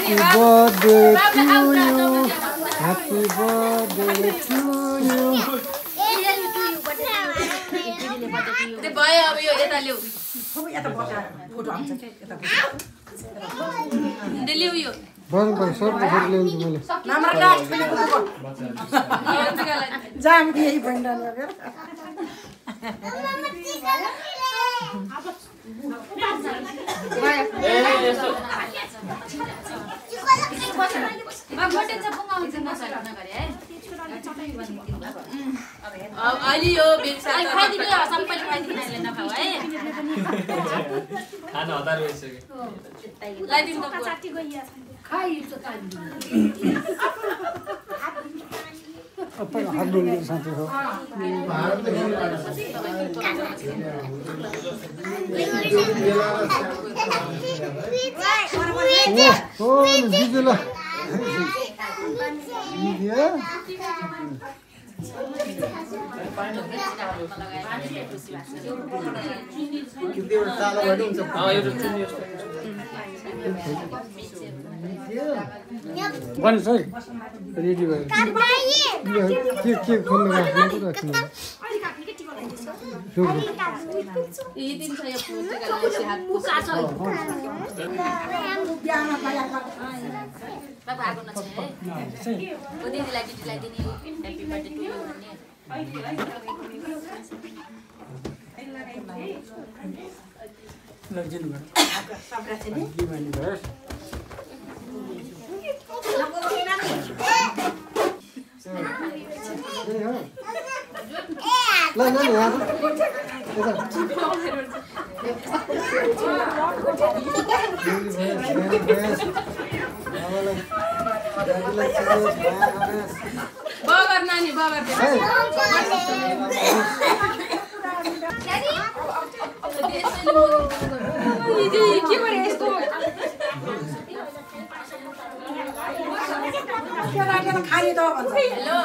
Happy birthday to you. Happy birthday to you. ते भयो अब यो यता ल्याऊ यता बटा फोटो आउँछ के यता ल्याऊ यो बन भाइ सबको फोटो ल्याउँछु मैले नम्बर काट जाम कि यही बन्दा लगेर अलि यो बेक्सा खाइदिनु सबैले खाइदिनु नखाऊ है खाना हतार भइसक्यो लाइदिनु त चाटी गइया खाइन्छ अपन हात धुने साथी हो ओ जिजुला दिदिया बन सर रेडी भयो के खोल्नु राख्नु त राख्नु यी दिन छ यो पुस्तकालय हात पुका छ बाबा आगो न छ है ओ दिदीलाई दिदीलाई दिने ह्यापी बर्थडे टु यु भन्ने लगिनु भयो के भन्नु भयो ल ल बगर नानी बगर के गरे यस्तो खाली त भन्छ हेलो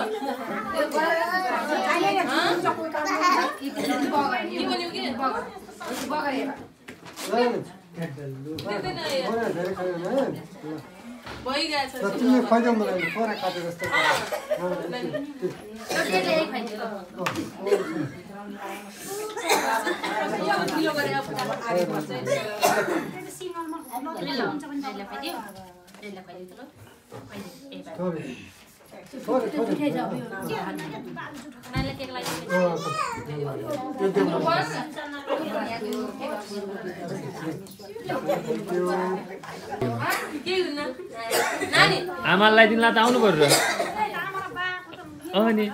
तिमीले खुवाइदेऊ मलाई परा काटेर जस्तो आमालाई दिनला त आउनु पर्यो अनि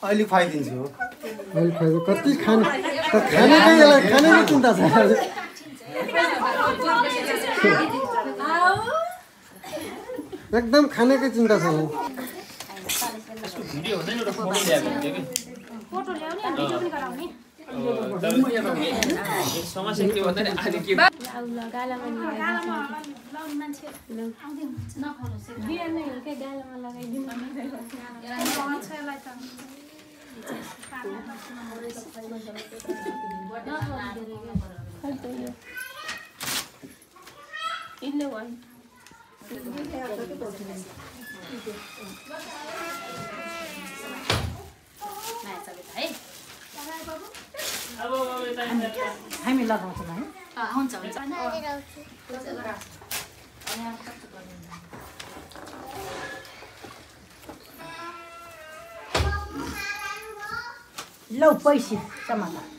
अहिले खुवाइदिन्छु अहिले खुवाइदिन्छु कति खानेकै यसलाई खानेकै चिन्ता छ एकदम खानेकै चिन्ता छ भिडियो हुँदैन एउटा फोटो ल्याएको थियो कि फोटो ल्याउने अनि भिडियो पनि गराउने समस्या के भन्दा अहिले के गालामा लाउनु मान्छे नखाउनु बिहान नै के गालामा लगाइदिनु मान्छेलाई त इन्ने भयो हामी लगाउँछौँ है हुन्छ हुन्छ लौ पैसा समाला